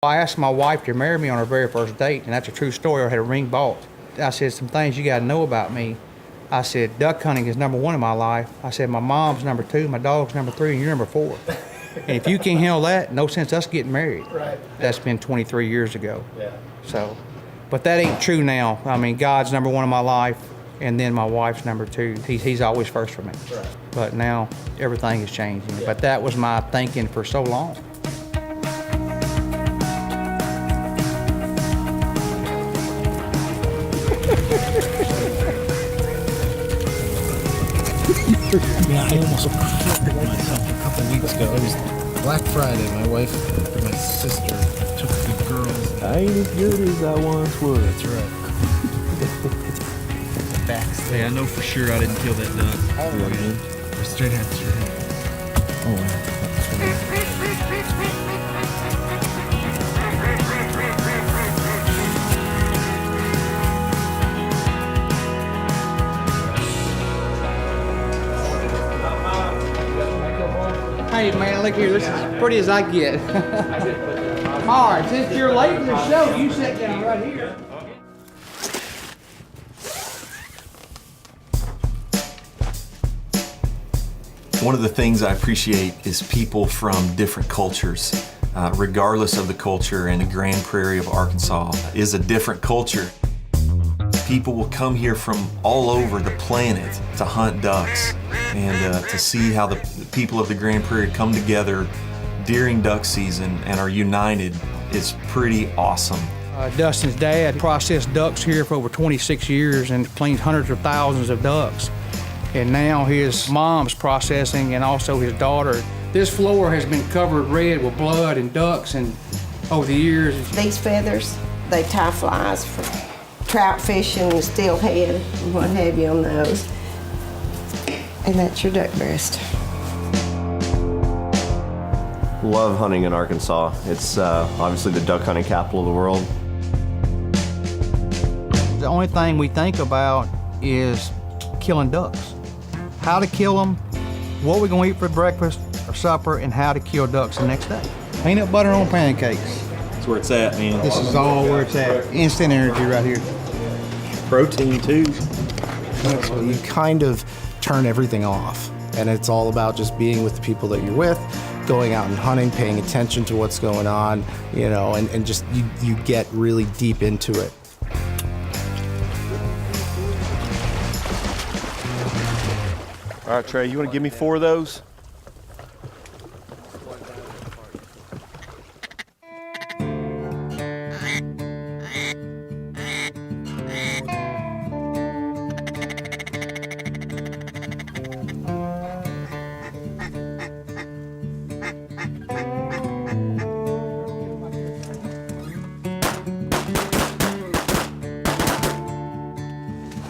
I asked my wife to marry me on our very first date, and that's a true story. I had a ring bought. I said, some things you got to know about me. I said, duck hunting is number one in my life. I said, my mom's number two, my dog's number three, and you're number four. And if you can't handle that, no sense us getting married. Right. That's been 23 years ago. Yeah. So, but that ain't true now. I mean, God's number one in my life, and then my wife's number two. He's always first for me. Right. But now everything is changing. Yeah. But that was my thinking for so long. Yeah, I almost crippled myself a couple weeks ago. It was Black Friday. My wife and my sister took the girls. I ain't as good as I once was. That's right. Hey, I know for sure I didn't kill that duck. Oh, yeah. Straight ahead, straight ahead. Oh, wow. Hey man, look here, this is as pretty as I get. All right, since you're late in the show, you sit down right here. One of the things I appreciate is people from different cultures. Regardless of the culture, and the Grand Prairie of Arkansas is a different culture. People will come here from all over the planet to hunt ducks, and to see how the people of the Grand Prairie come together during duck season and are united is pretty awesome. Dustin's dad processed ducks here for over 26 years and cleaned hundreds of thousands of ducks. And now his mom's processing, and also his daughter. This floor has been covered red with blood and ducks, and over the years. These feathers, they tie flies for trout fishing and steelhead and what have you on those. And that's your duck breast. Love hunting in Arkansas. It's obviously the duck hunting capital of the world. The only thing we think about is killing ducks. How to kill them, what we're gonna eat for breakfast or supper, and how to kill ducks the next day. Peanut butter on pancakes. That's where it's at, man. This is all where it's at. Instant energy right here. Protein too. So you kind of turn everything off, and it's all about just being with the people that you're with, going out and hunting, paying attention to what's going on, you know, and just you get really deep into it. All right, Trey, you want to give me 4 of those?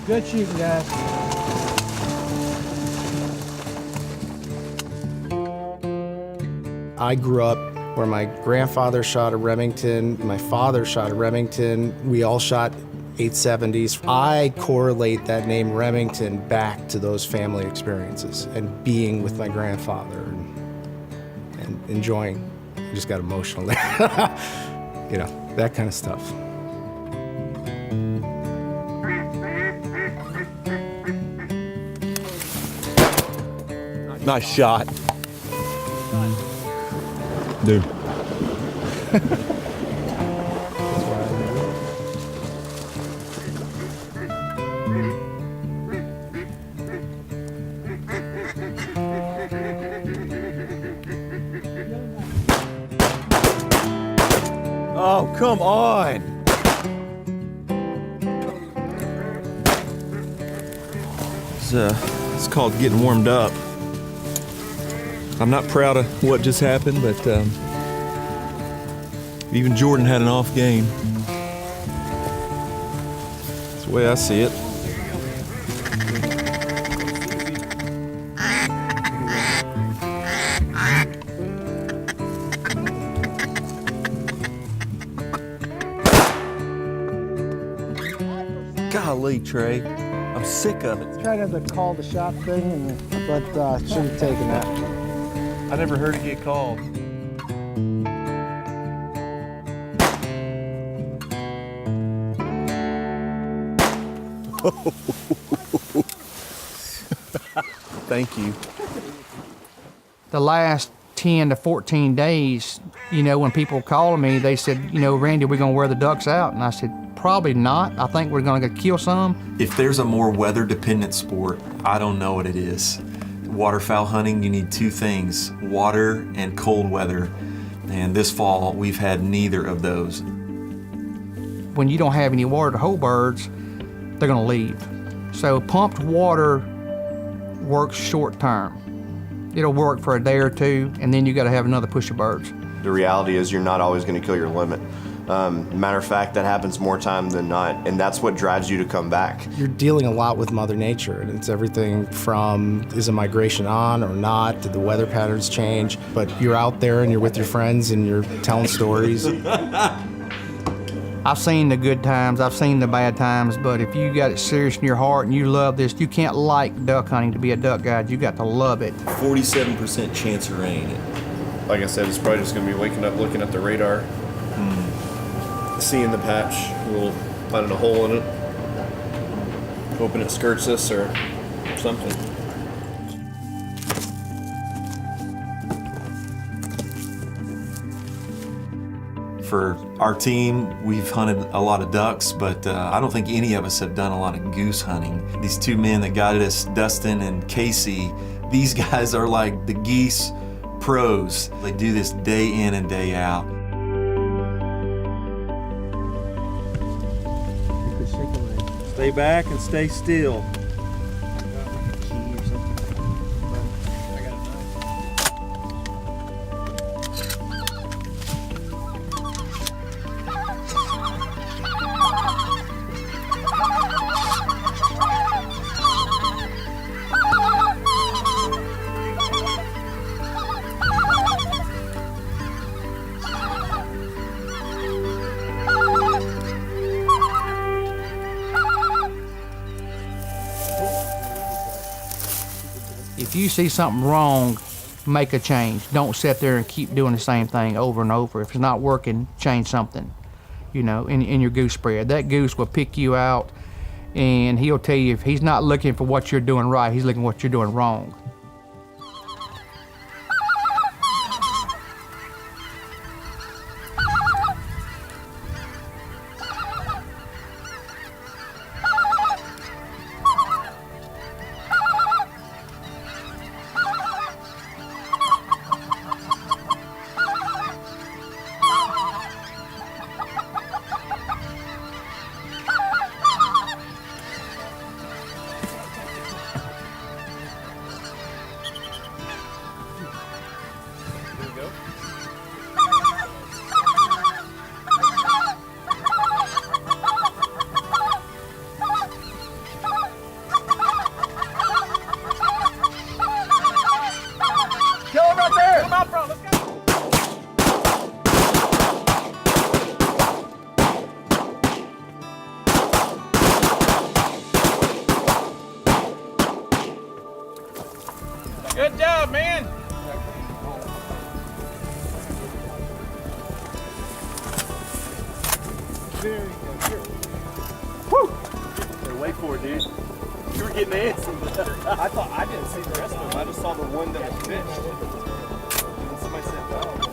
Good shooting, guys. I grew up where my grandfather shot a Remington, my father shot a Remington, we all shot 870s. I correlate that name Remington back to those family experiences and being with my grandfather and enjoying. I just got emotional there. You know, that kind of stuff. Nice shot. Dude. Oh, come on. It's called getting warmed up. I'm not proud of what just happened, but even Jordan had an off game. That's the way I see it. Golly, Trey, I'm sick of it. Tried to call the shot thing, but should have taken that. I never heard it get called. Thank you. The last 10 to 14 days, you know, when people called me, they said, you know, Randy, we're going to wear the ducks out. And I said, probably not. I think we're going to kill some. If there's a more weather-dependent sport, I don't know what it is. Waterfowl hunting, you need two things, water and cold weather. And this fall, we've had neither of those. When you don't have any water to hold birds, they're going to leave. So pumped water works short term. It'll work for a day or two, and then you got to have another push of birds. The reality is you're not always going to kill your limit. Matter of fact, that happens more time than not, and that's what drives you to come back. You're dealing a lot with Mother Nature, and it's everything from is a migration on or not, did the weather patterns change, but you're out there and you're with your friends and you're telling stories. I've seen the good times, I've seen the bad times, but if you got it serious in your heart and you love this, you can't like duck hunting to be a duck guide. You got to love it. 47% chance of rain. Like I said, it's probably just going to be waking up, looking at the radar, seeing the patch, finding a hole in it, hoping it skirts us or something. For our team, we've hunted a lot of ducks, but I don't think any of us have done a lot of goose hunting. These two men that guided us, Dustin and Casey, these guys are like the geese pros. They do this day in and day out. Stay back and stay still. If you see something wrong, make a change. Don't sit there and keep doing the same thing over and over. If it's not working, change something, you know, in your goose spread. That goose will pick you out, and he'll tell you if he's not looking for what you're doing right, he's looking for what you're doing wrong. Good job, man. Woo! Wait for it, dude. You were getting antsy. I thought I didn't see the rest of them. I just saw the one that was fished. And somebody said, oh.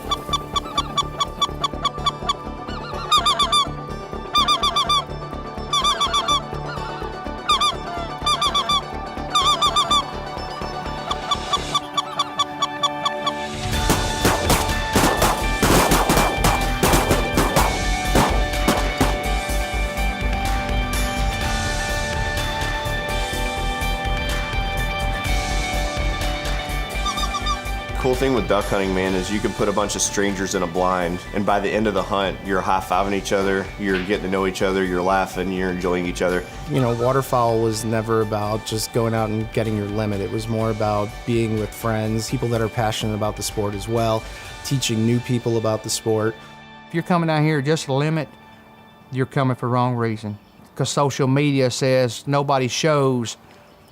Cool thing with duck hunting, man, is you can put a bunch of strangers in a blind, and by the end of the hunt, you're high-fiving each other, you're getting to know each other, you're laughing, you're enjoying each other. You know, waterfowl was never about just going out and getting your limit. It was more about being with friends, people that are passionate about the sport as well, teaching new people about the sport. If you're coming down here just to limit, you're coming for the wrong reason. Because social media says nobody shows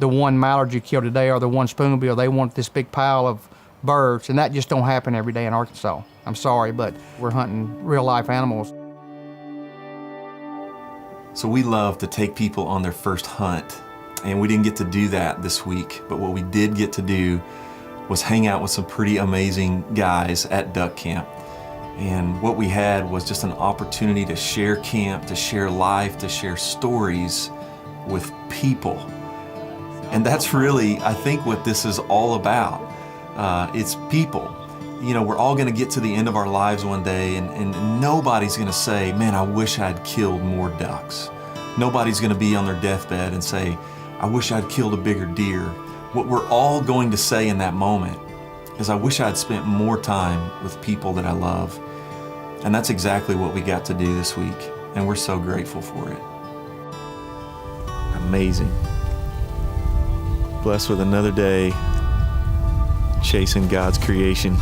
the one mallard you killed today or the one spoonbill. They want this big pile of birds, and that just don't happen every day in Arkansas. I'm sorry, but we're hunting real life animals. So we love to take people on their first hunt, and we didn't get to do that this week, but what we did get to do was hang out with some pretty amazing guys at duck camp. And what we had was just an opportunity to share camp, to share life, to share stories with people. And that's really, I think, what this is all about. It's people. You know, we're all gonna get to the end of our lives one day, and nobody's gonna say, man, I wish I'd killed more ducks. Nobody's gonna be on their deathbed and say, I wish I'd killed a bigger deer. What we're all going to say in that moment is, I wish I'd spent more time with people that I love. And that's exactly what we got to do this week, and we're so grateful for it. Amazing. Blessed with another day chasing God's creation.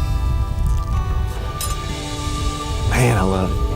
Man, I love it.